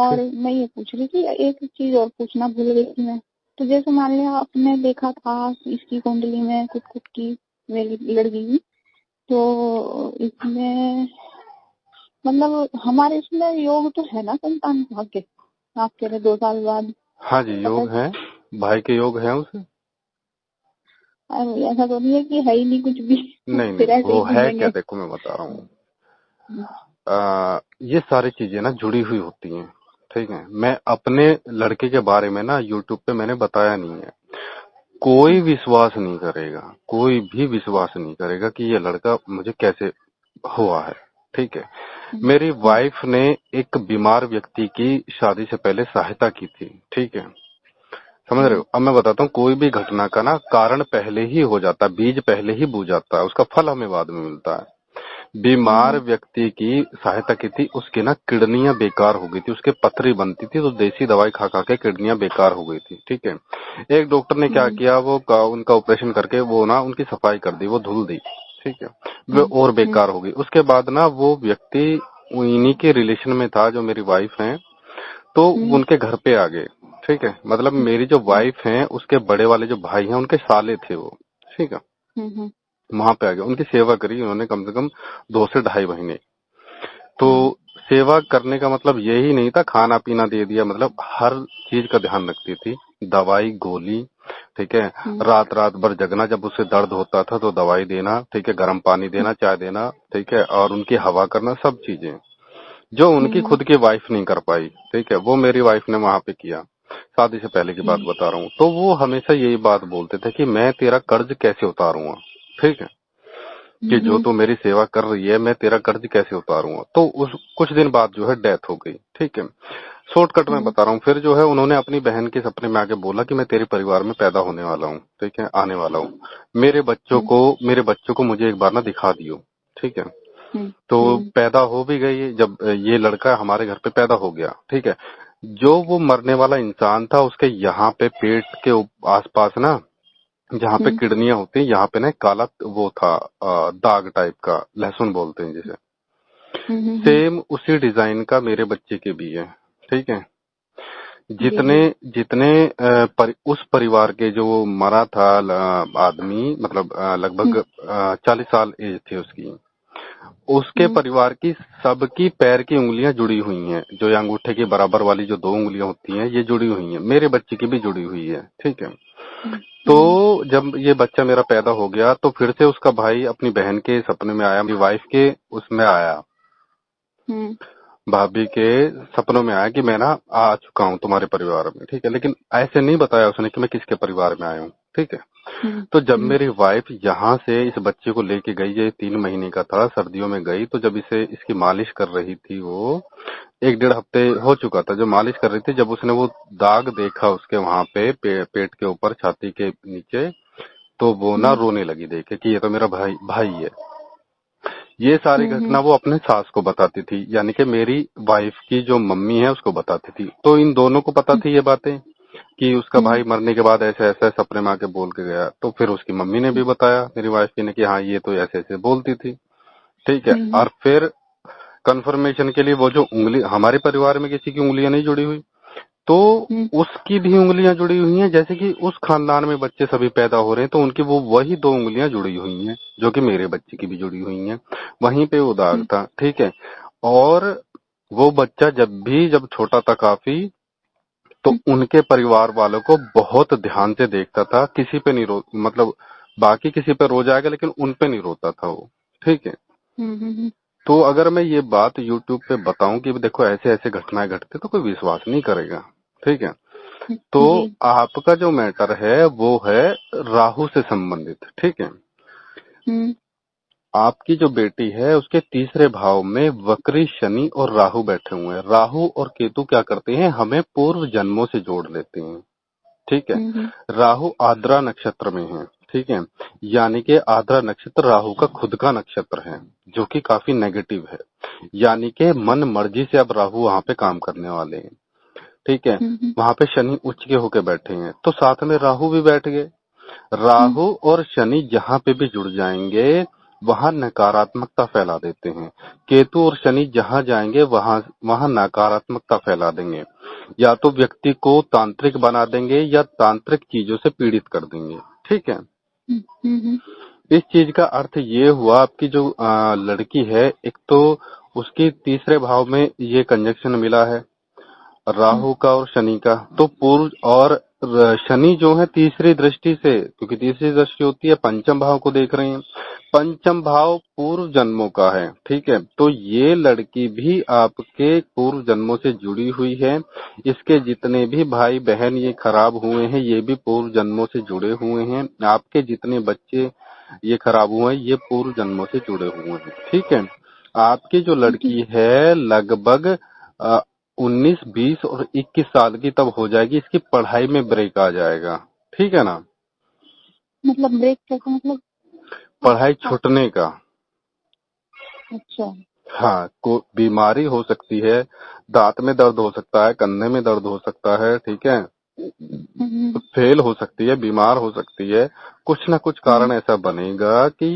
और मैं ये पूछ रही थी, एक चीज और पूछना भूल गई थी मैं। तो जैसे मान लिया आपने देखा था इसकी कुंडली में कुछ की मेरी लड़की की, तो इसमें मतलब हमारे इसमें योग तो है ना संतान भाग्य? आप कह रहे 2 साल बाद? हाँ जी, योग है, भाई के योग है उसे। ऐसा तो नहीं है कि है ही नहीं कुछ भी? नहीं फिर नहीं, ऐसे वो ही है क्या, घूमेंगे? देखो मैं बता रहा हूँ। ये सारी चीजें ना जुड़ी हुई होती हैं, ठीक है। मैं अपने लड़के के बारे में ना यूट्यूब पे मैंने बताया नहीं है। कोई विश्वास नहीं करेगा, कोई भी विश्वास नहीं करेगा कि ये लड़का मुझे कैसे हुआ है, ठीक है। मेरी वाइफ ने एक बीमार व्यक्ति की शादी से पहले सहायता की थी, ठीक है, समझ रहे हो। अब मैं बताता हूँ, कोई भी घटना का ना कारण पहले ही हो जाता है, बीज पहले ही बूझ जाता है, उसका फल हमें बाद में मिलता है। बीमार व्यक्ति की सहायता की थी, उसकी ना किडनियां बेकार हो गई थी, उसके पथरी बनती थी, तो देसी दवाई खा खा के किडनियां बेकार हो गई थी, ठीक है। एक डॉक्टर ने क्या किया, वो उनका ऑपरेशन करके वो ना उनकी सफाई कर दी, वो धुल दी, ठीक है, वो और बेकार हो गई। उसके बाद ना वो व्यक्ति इन्हीं के रिलेशन में था, जो मेरी वाइफ है, तो उनके घर पे आ गए, ठीक है। मतलब मेरी जो वाइफ है उसके बड़े वाले जो भाई हैं उनके साले थे वो, ठीक है। वहां पे आ गए, उनकी सेवा करी उन्होंने कम से कम 2 से ढाई महीने। तो सेवा करने का मतलब यही नहीं था खाना पीना दे दिया, मतलब हर चीज का ध्यान रखती थी, दवाई गोली, ठीक है। रात रात भर जगना, जब उसे दर्द होता था तो दवाई देना, ठीक है, गर्म पानी देना, चाय देना, ठीक है, और उनकी हवा करना, सब चीजें जो उनकी खुद की वाइफ नहीं कर पाई, ठीक है, वो मेरी वाइफ ने वहां पे किया। शादी से पहले की बात बता रहा हूँ। तो वो हमेशा यही बात बोलते थे कि मैं तेरा कर्ज कैसे उतारूंगा, ठीक है, कि जो तू मेरी सेवा कर रही है मैं तेरा कर्ज कैसे उतारूंगा। तो उस कुछ दिन बाद जो है डेथ हो गई, ठीक है। शॉर्टकट में बता रहा हूँ। फिर जो है उन्होंने अपनी बहन के सपने में आके बोला कि मैं तेरे परिवार में पैदा होने वाला हूँ, ठीक है, आने वाला हूँ, मेरे बच्चों को मुझे एक बार ना दिखा दियो, ठीक है। तो पैदा हो भी गई, जब ये लड़का हमारे घर पे पैदा हो गया, ठीक है। जो वो मरने वाला इंसान था उसके यहाँ पे पेट के आसपास ना, जहाँ पे किडनियां होती हैं, यहाँ पे ना काला वो था, दाग टाइप का, लहसुन बोलते हैं जिसे। सेम उसी डिजाइन का मेरे बच्चे के भी है, ठीक है। जितने जितने उस परिवार के जो मरा था आदमी, मतलब लगभग 40 साल एज थी उसकी, उसके परिवार की सबकी पैर की उंगलियां जुड़ी हुई हैं, जो अंगूठे के बराबर वाली जो 2 उंगलियां होती हैं ये जुड़ी हुई हैं, मेरे बच्चे की भी जुड़ी हुई है, ठीक है। तो जब ये बच्चा मेरा पैदा हो गया तो फिर से उसका भाई अपनी बहन के सपने में आया, मेरी वाइफ के उसमें आया, भाभी के सपनों में आया कि मैं ना आ चुका हूँ तुम्हारे परिवार में, ठीक है। लेकिन ऐसे नहीं बताया उसने कि मैं किसके परिवार में आया हूँ, ठीक है। तो जब मेरी वाइफ यहाँ से इस बच्चे को लेके गई, ये 3 महीने का था, सर्दियों में गई, तो जब इसकी मालिश कर रही थी, वो 1-1.5 हफ्ते हो चुका था, जो मालिश कर रही थी, जब उसने वो दाग देखा उसके वहां पे पेट के ऊपर, छाती के नीचे, तो वो ना रोने लगी देख के कि ये तो मेरा भाई है। ये सारी घटना वो अपने सास को बताती थी, यानी कि मेरी वाइफ की जो मम्मी है उसको बताती थी। तो इन दोनों को पता थी ये बातें कि उसका भाई मरने के बाद ऐसे ऐसे सपने में आके बोल के गया। तो फिर उसकी मम्मी ने भी बताया मेरी वाइफ की ने कि हाँ ये तो ऐसे ऐसे बोलती थी, ठीक है। और फिर कंफर्मेशन के लिए वो जो उंगली, हमारे परिवार में किसी की उंगलियां नहीं जुड़ी हुई, तो उसकी भी उंगलियां जुड़ी हुई हैं, जैसे कि उस खानदान में बच्चे सभी पैदा हो रहे हैं तो उनकी वो वही 2 उंगलियां जुड़ी हुई हैं, जो कि मेरे बच्चे की भी जुड़ी हुई हैं, वहीं पे वो दाग था, ठीक है। और वो बच्चा जब छोटा था काफी, तो उनके परिवार वालों को बहुत ध्यान से देखता था, किसी पे नहीं मतलब बाकी किसी पे रो जाएगा लेकिन उन पे नहीं रोता था वो, ठीक है। तो अगर मैं ये बात यूट्यूब पे बताऊं कि देखो ऐसे ऐसे घटनाएं घटती, तो कोई विश्वास नहीं करेगा, ठीक है। तो आपका जो मैटर है वो है राहु से संबंधित, ठीक है। आपकी जो बेटी है उसके तीसरे भाव में वक्री शनि और राहु बैठे हुए हैं। राहु और केतु क्या करते हैं, हमें पूर्व जन्मों से जोड़ लेते हैं, ठीक है। राहु आद्रा नक्षत्र में है, ठीक है, यानी कि आद्रा नक्षत्र राहु का खुद का नक्षत्र है, जो कि काफी नेगेटिव है, यानी कि मन मर्जी से अब राहु वहां पे काम करने वाले हैं, ठीक है। वहां पे शनि उच्च के होके बैठे हैं, तो साथ में राहु भी बैठ गए। राहु और शनि जहां पे भी जुड़ जाएंगे वहां नकारात्मकता फैला देते हैं। केतु और शनि जहां जाएंगे वहां वहां नकारात्मकता फैला देंगे, या तो व्यक्ति को तांत्रिक बना देंगे या तांत्रिक चीजों से पीड़ित कर देंगे। ठीक है, हम्म, इस चीज का अर्थ ये हुआ आपकी जो लड़की है, एक तो उसकी तीसरे भाव में ये कंजक्शन मिला है राहु का और शनि का, तो पूर्व और शनि जो है तीसरी दृष्टि से, क्योंकि तीसरी दृष्टि होती है पंचम भाव को देख रहे हैं, पंचम भाव पूर्व जन्मों का है। ठीक है, तो ये लड़की भी आपके पूर्व जन्मों से जुड़ी हुई है। इसके जितने भी भाई बहन ये खराब हुए हैं ये भी पूर्व जन्मों से जुड़े हुए हैं। आपके जितने बच्चे ये खराब हुए हैं ये पूर्व जन्मों से जुड़े हुए हैं। ठीक है, आपकी जो लड़की है लगभग 19, 20 और 21 साल की तब हो जाएगी, इसकी पढ़ाई में ब्रेक आ जाएगा। ठीक है ना, मतलब ब्रेक कैसे, मतलब पढ़ाई छूटने का। अच्छा। हाँ, को बीमारी हो सकती है, दांत में दर्द हो सकता है, कंधे में दर्द हो सकता है। ठीक है, फेल हो सकती है, बीमार हो सकती है, कुछ ना कुछ कारण ऐसा बनेगा कि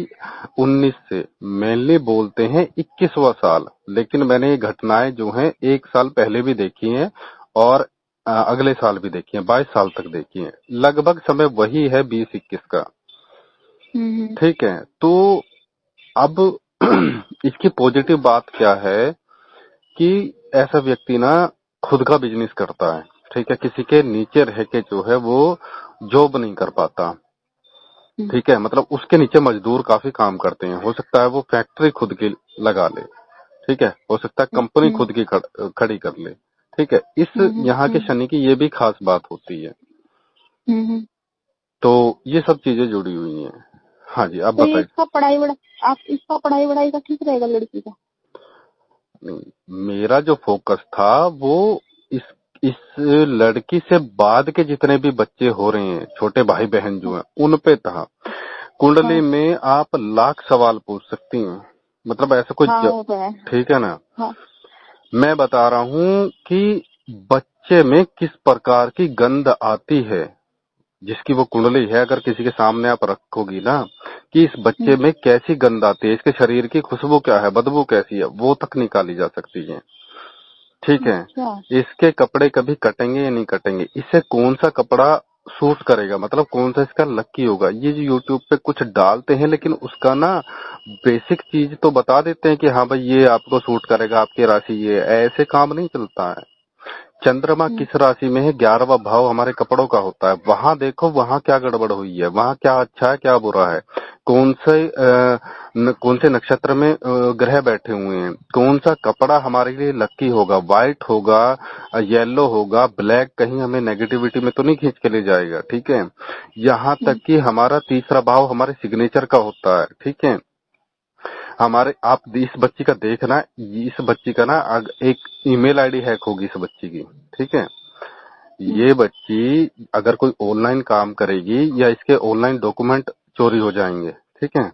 19 से मेनली बोलते हैं 21वां साल, लेकिन मैंने ये घटनाएं जो हैं 1 साल पहले भी देखी हैं और अगले साल भी देखी हैं, 22 साल तक देखी हैं। लगभग समय वही है 20-21 का। ठीक है, तो अब इसकी पॉजिटिव बात क्या है कि ऐसा व्यक्ति ना खुद का बिजनेस करता है। ठीक है, किसी के नीचे रह के जो है वो जॉब नहीं कर पाता। ठीक है, मतलब उसके नीचे मजदूर काफी काम करते हैं, हो सकता है वो फैक्ट्री खुद की लगा ले। ठीक है, हो सकता है कंपनी खुद की खड़ी कर ले। ठीक है, इस यहाँ के शनि की ये भी खास बात होती है। तो ये सब चीजें जुड़ी हुई हैं। हाँ जी, आप बताइए। इसका पढ़ाई वढ़ाई का ठीक रहेगा लड़की का? नहीं, मेरा जो फोकस था वो इस लड़की से बाद के जितने भी बच्चे हो रहे हैं, छोटे भाई बहन जो हैं, उन पे था। कुंडली में आप लाख सवाल पूछ सकती हैं, मतलब ऐसा कुछ ठीक है ना। मैं बता रहा हूँ कि बच्चे में किस प्रकार की गंध आती है, जिसकी वो कुंडली है, अगर किसी के सामने आप रखोगी ना कि इस बच्चे में कैसी गंध आती है, इसके शरीर की खुशबू क्या है, बदबू कैसी है, वो तक निकाली जा सकती है। ठीक है, इसके कपड़े कभी कटेंगे या नहीं कटेंगे, इससे कौन सा कपड़ा सूट करेगा, मतलब कौन सा इसका लकी होगा, ये जो यूट्यूब पे कुछ डालते हैं लेकिन उसका ना बेसिक चीज तो बता देते हैं कि हाँ भाई ये आपको सूट करेगा, आपकी राशि ये, ऐसे काम नहीं चलता है। चंद्रमा किस राशि में है, 11वां भाव हमारे कपड़ों का होता है, वहां देखो वहां क्या गड़बड़ हुई है, वहां क्या अच्छा है क्या बुरा है, कौन से नक्षत्र में ग्रह बैठे हुए हैं, कौन सा कपड़ा हमारे लिए लकी होगा, व्हाइट होगा, येलो होगा, ब्लैक कहीं हमें नेगेटिविटी में तो नहीं खींच के ले जाएगा। ठीक है, यहाँ तक कि हमारा तीसरा भाव हमारे सिग्नेचर का होता है। ठीक है, हमारे आप इस बच्ची का देखना, इस बच्ची का ना एक ईमेल आईडी हैक होगी इस बच्ची की। ठीक है, ये बच्ची अगर कोई ऑनलाइन काम करेगी या इसके ऑनलाइन डॉक्यूमेंट चोरी हो जाएंगे। ठीक है,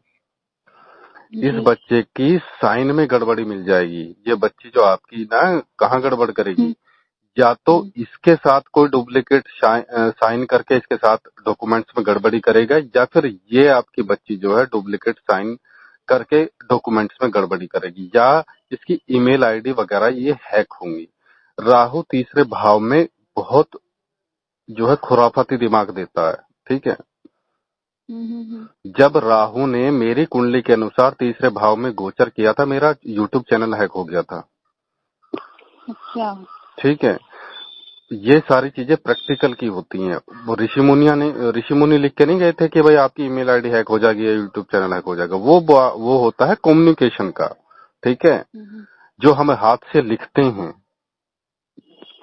इस बच्चे की साइन में गड़बड़ी मिल जाएगी। ये बच्ची जो आपकी ना कहाँ गड़बड़ करेगी, या तो इसके साथ कोई डुप्लीकेट साइन करके इसके साथ डॉक्यूमेंट्स में गड़बड़ी करेगा, या फिर ये आपकी बच्ची जो है डुप्लीकेट साइन करके डॉक्यूमेंट्स में गड़बड़ी करेगी, या इसकी ईमेल आईडी वगैरह ये हैक होंगी। राहु तीसरे भाव में बहुत जो है खुराफाती दिमाग देता है। ठीक है, जब राहु ने मेरी कुंडली के अनुसार तीसरे भाव में गोचर किया था, मेरा यूट्यूब चैनल हैक हो गया था। अच्छा, ठीक है, ये सारी चीजें प्रैक्टिकल की होती हैं। वो ऋषि मुनि लिख के नहीं गए थे कि भाई आपकी ईमेल आईडी हैक हो जाएगी या यूट्यूब चैनल हैक हो जाएगा, वो होता है कम्युनिकेशन का। ठीक है, जो हम हाथ से लिखते हैं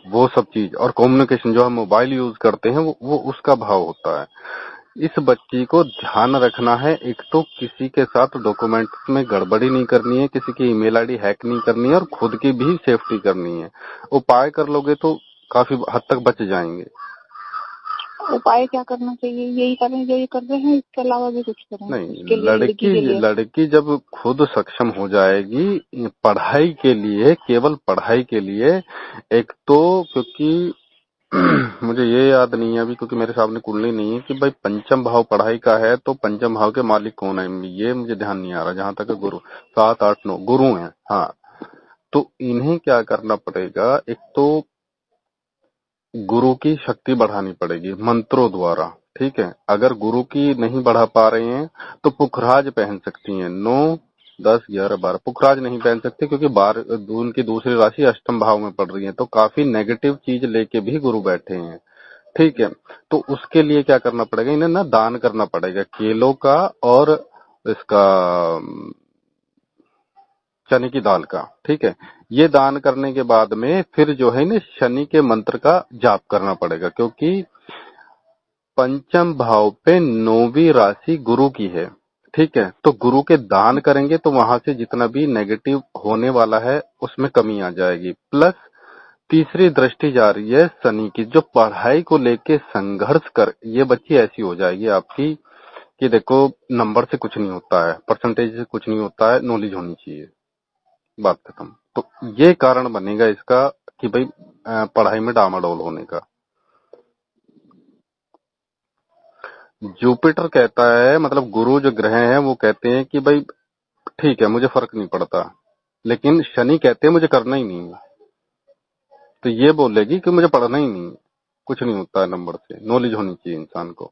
वो सब चीज, और कम्युनिकेशन जो हम मोबाइल यूज करते हैं वो उसका भाव होता है। इस बच्ची को ध्यान रखना है, एक तो किसी के साथ डॉक्यूमेंट्स में गड़बड़ी नहीं करनी है, किसी की ईमेल आईडी हैक नहीं करनी है, और खुद की भी सेफ्टी करनी है। उपाय कर लोगे तो काफी हद तक बच जाएंगे। उपाय क्या करना चाहिए? यही कर रहे हैं, इसके अलावा भी कुछ करें? नहीं, लड़की जब खुद सक्षम हो जाएगी पढ़ाई के लिए, केवल पढ़ाई के लिए, एक तो क्योंकि मुझे ये याद नहीं है अभी क्योंकि मेरे सामने कुंडली नहीं है कि भाई पंचम भाव पढ़ाई का है तो पंचम भाव के मालिक कौन है, ये मुझे ध्यान नहीं आ रहा। जहां तक गुरु 7 8 9 गुरु हैं, हाँ। तो इन्हें क्या करना पड़ेगा, एक तो गुरु की शक्ति बढ़ानी पड़ेगी मंत्रों द्वारा, ठीक है। अगर गुरु की नहीं बढ़ा पा रहे हैं तो पुखराज पहन सकती हैं, 9 10 11 12। पुखराज नहीं पहन सकते क्योंकि उनकी दूसरी राशि अष्टम भाव में पड़ रही है, तो काफी नेगेटिव चीज लेके भी गुरु बैठे हैं, ठीक है। तो उसके लिए क्या करना पड़ेगा, इन्हें ना दान करना पड़ेगा केलों का और इसका शनि की दाल का, ठीक है। ये दान करने के बाद में फिर जो है ना शनि के मंत्र का जाप करना पड़ेगा, क्योंकि पंचम भाव पे 9वीं राशि गुरु की है, ठीक है। तो गुरु के दान करेंगे तो वहां से जितना भी नेगेटिव होने वाला है उसमें कमी आ जाएगी। प्लस तीसरी दृष्टि जा रही है शनि की, जो पढ़ाई को लेके संघर्ष कर, ये बच्ची ऐसी हो जाएगी आपकी कि देखो नंबर से कुछ नहीं होता है, परसेंटेज से कुछ नहीं होता है, नॉलेज होनी चाहिए, बात खत्म। तो ये कारण बनेगा इसका कि भाई पढ़ाई में डामाडोल होने का। जुपिटर कहता है, मतलब गुरु जो ग्रह हैं वो कहते हैं कि भाई ठीक है मुझे फर्क नहीं पड़ता, लेकिन शनि कहते हैं मुझे करना ही नहीं है। तो ये बोलेगी कि मुझे पढ़ना ही नहीं है, कुछ नहीं होता है नंबर से, नॉलेज होनी चाहिए इंसान को,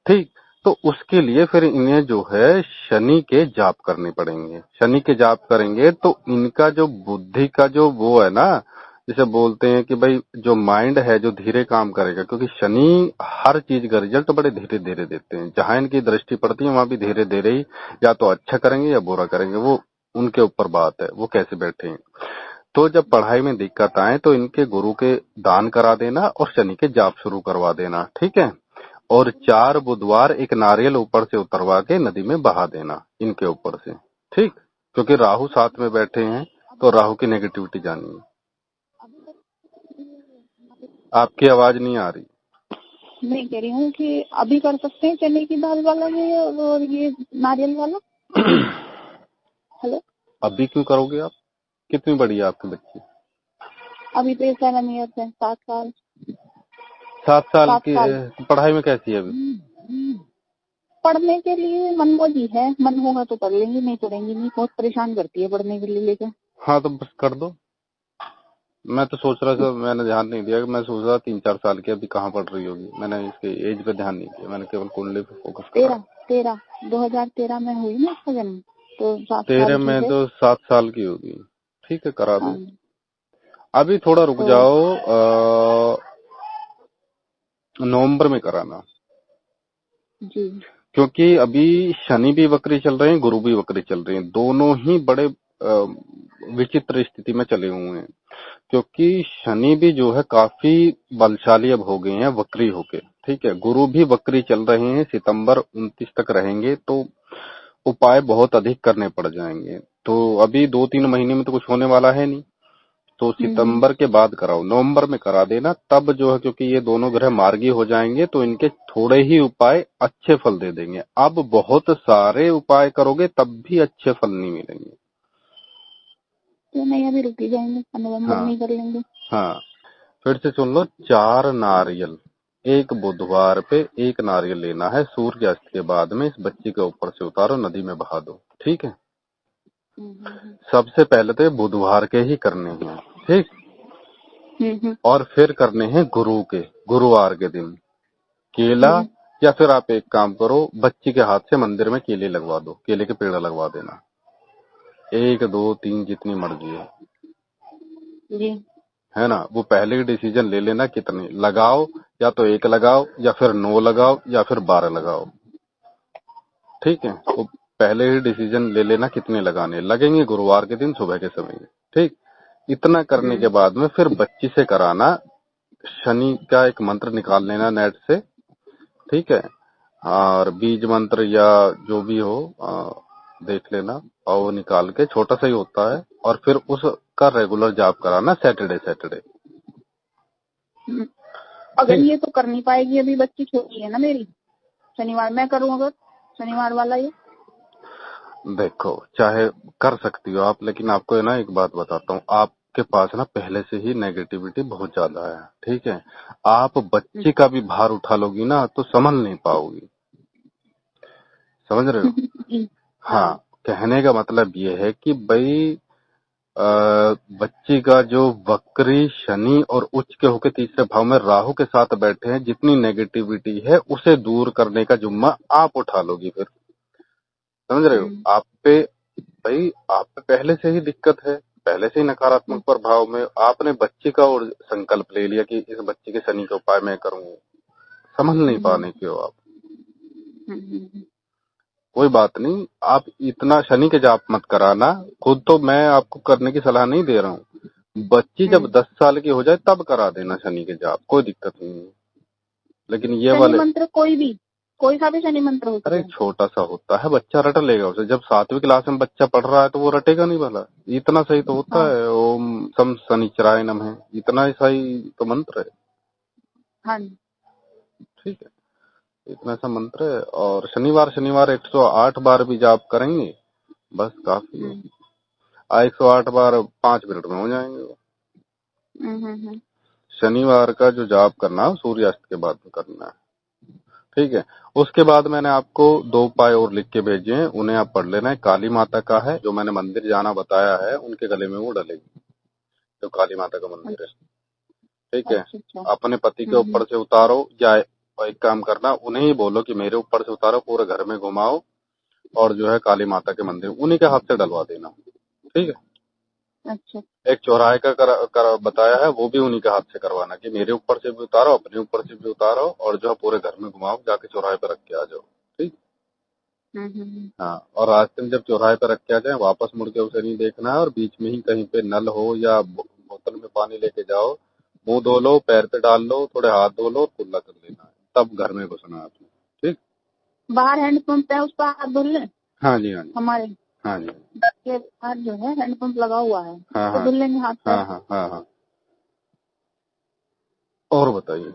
ठीक। तो उसके लिए फिर इन्हें जो है शनि के जाप करने पड़ेंगे। शनि के जाप करेंगे तो इनका जो बुद्धि का जो वो है ना, जिसे बोलते हैं कि भाई जो माइंड है जो धीरे काम करेगा, क्योंकि शनि हर चीज का रिजल्ट बड़े धीरे धीरे देते हैं। जहां इनकी दृष्टि पड़ती है वहां भी धीरे धीरे ही या तो अच्छा करेंगे या बुरा करेंगे, वो उनके ऊपर बात है, वो कैसे बैठे हैं। तो जब पढ़ाई में दिक्कत आए तो इनके गुरु के दान करा देना और शनि के जाप शुरू करवा देना, ठीक है। और 4 बुधवार एक नारियल ऊपर से उतरवा के नदी में बहा देना इनके ऊपर से, ठीक। क्योंकि राहु साथ में बैठे हैं तो राहु की नेगेटिविटी जानी है। आपकी आवाज नहीं आ रही। मैं कह रही हूँ कि अभी कर सकते हैं चने की दाल वाला ये और ये नारियल वाला। हेलो, अभी क्यों करोगे आप? कितनी बड़ी है आपकी बच्ची? अभी तो 7 ईयर्स है, 7 साल। 7 साल 7 की साल पढ़ाई में कैसी है अभी? पढ़ने के लिए मनमोजी है, मन होगा तो पढ़ लेंगी, नहीं पढ़ेंगी नहीं। बहुत परेशान करती है पढ़ने के लिए लेकर। हाँ तो बस कर दो। मैं तो सोच रहा था, मैंने ध्यान नहीं दिया, मैं सोच रहा 3-4 साल की अभी कहाँ पढ़ रही होगी, मैंने इसके एज पे ध्यान नहीं दिया, मैंने केवल कुंडली पे फोकस किया। 2013 में हुई ना इसका जन्म, तो 7 13 साल की में है। तो 7 साल की होगी, ठीक है करा दो। हाँ, अभी थोड़ा रुक तो जाओ, नवंबर में कराना, जी। क्योंकि अभी शनि भी वक्री चल रहे हैं, गुरु भी वक्री चल रहे हैं, दोनों ही बड़े विचित्र स्थिति में चले हुए हैं। क्योंकि शनि भी जो है काफी बलशाली अब हो गए हैं वक्री होके, ठीक है। गुरु भी वक्री चल रहे हैं, सितंबर 29 तक रहेंगे, तो उपाय बहुत अधिक करने पड़ जाएंगे। तो अभी 2-3 महीने में तो कुछ होने वाला है नहीं, तो सितंबर के बाद कराओ, नवंबर में करा देना तब जो है, क्योंकि ये दोनों ग्रह मार्गी हो जाएंगे तो इनके थोड़े ही उपाय अच्छे फल दे देंगे। अब बहुत सारे उपाय करोगे तब भी अच्छे फल नहीं मिलेंगे। तो नहीं, अभी रुक ही जाएंगे, नवंबर में हाँ ही कर लेंगे। हाँ, फिर से सुन लो, 4 नारियल एक बुधवार पे एक नारियल लेना है, सूर्यास्त के बाद में इस बच्ची के ऊपर से उतारो, नदी में बहा दो, ठीक है। सबसे पहले तो बुधवार के ही करने हैं, ठीक। और फिर करने हैं गुरु के, गुरुवार के दिन केला, या फिर आप एक काम करो, बच्ची के हाथ से मंदिर में केले लगवा दो, केले के पेड़ लगवा देना, 1 2 3 जितनी मर्जी है जी। है ना। वो पहले ही डिसीजन ले लेना कितने लगाओ, या तो 1 लगाओ या फिर 9 लगाओ या फिर 12 लगाओ, ठीक है। वो पहले ही डिसीजन ले लेना कितने लगाने लगेंगे, गुरुवार के दिन सुबह के समय, ठीक। इतना करने के बाद में फिर बच्ची से कराना, शनि का एक मंत्र निकाल लेना नेट से, ठीक है। और बीज मंत्र या जो भी हो देख लेना, और वो निकाल के, छोटा सा ही होता है, और फिर उसका रेगुलर जाप कराना सैटरडे सैटरडे। अगर ये तो कर नहीं पाएगी, अभी बच्ची छोटी है ना मेरी। शनिवार मैं करूँ अगर, शनिवार वाला ये? देखो चाहे कर सकती हो आप, लेकिन आपको है ना एक बात बताता हूँ, आप आपके पास ना पहले से ही नेगेटिविटी बहुत ज्यादा है, ठीक है। आप बच्चे का भी भार उठा लोगी ना तो संभल नहीं पाओगी, समझ रहे हो। हाँ, कहने का मतलब ये है कि भाई बच्ची का जो वक्री शनि और उच्च के होके तीसरे भाव में राहु के साथ बैठे हैं, जितनी नेगेटिविटी है उसे दूर करने का जुम्मा आप उठा लोगी फिर, समझ रहे हो। आप पे भाई, आप पे पहले से ही दिक्कत है, पहले से ही नकारात्मक प्रभाव में आपने बच्चे का और संकल्प ले लिया कि इस बच्चे के शनि के उपाय मैं करूंगा, समझ नहीं पाने क्यों आप। कोई बात नहीं, आप इतना शनि के जाप मत कराना, खुद तो मैं आपको करने की सलाह नहीं दे रहा हूँ। बच्ची जब 10 साल की हो जाए तब करा देना शनि के जाप, कोई दिक्कत नहीं है। लेकिन ये शनि वाले मंत्र कोई सा भी शनि मंत्र होता है? अरे छोटा सा होता है, बच्चा रट लेगा उसे। जब 7वीं क्लास में बच्चा पढ़ रहा है तो वो रटेगा नहीं भला, इतना सही तो होता है। ओम सम शनिचराय नमः, इतना ही सही तो मंत्र है। हाँ, ठीक है, इतना सा मंत्र है। और शनिवार शनिवार 108 बार भी जाप करेंगे, बस काफी है। 108 बार 5 मिनट में हो जाएंगे वो। शनिवार का जो जाप करना है सूर्यास्त के बाद में करना है, ठीक है। उसके बाद मैंने आपको 2 उपाय और लिख के भेजे हैं, उन्हें आप पढ़ लेना है। काली माता का है, जो मैंने मंदिर जाना बताया है उनके गले में वो डलेगी, जो काली माता का मंदिर है, ठीक है। अपने पति के ऊपर से उतारो, या एक काम करना, उन्हें ही बोलो कि मेरे ऊपर से उतारो, पूरे घर में घुमाओ, और जो है काली माता के मंदिर उन्हीं के हाथ से डलवा देना, ठीक है। अच्छा। एक चौराहे का बताया है, वो भी उन्हीं के हाथ से करवाना कि मेरे ऊपर से भी उतारो, अपने ऊपर से भी उतारो, और जो है पूरे घर में घुमाओ, जाके चौराहे पे रख के आ जाओ, ठीक। हाँ, और रास्ते में जब चौराहे पे रख के आ जाए, वापस मुड़ के उसे नहीं देखना है, और बीच में ही कहीं पे नल हो या बोतल में पानी लेके जाओ, मुंह धो लो, पैर पे डाल लो, थोड़े हाथ धो लो, कुल्ला कर लेना है, तब घर में घुसना है आपने, ठीक। बाहर हैंडपंप है, उस पर हाथ धुल लें? हाँ जी, हाँ जी, हमारे हाँ जी, के बाहर जो है हैंडपंप लगा हुआ है, हाँ तो हाँ धुल लेंगे हाथ पैर। हाँ हाँ हाँ हाँ। और बताइए।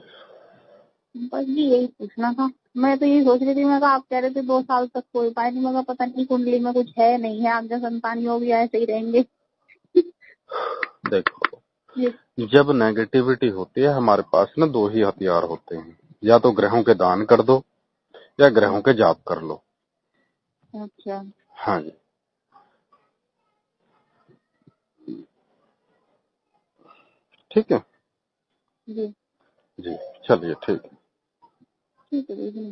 बस जी यही पूछना था। मैं तो यही सोच रही थी, मैं कहा आप कह रहे थे 2 साल तक कोई उपाय नहीं, मगर पता नहीं कुंडली में कुछ है नहीं है, आगे संतान योग भी ऐसे ही रहेंगे। देखो, जब नेगेटिविटी होती है हमारे पास ना 2 ही हथियार होते हैं, या तो ग्रहों के दान कर दो या ग्रहों के जाप कर लो। अच्छा। हाँ जी, ठीक है जी जी, चलिए ठीक है। ठीक है दीदी।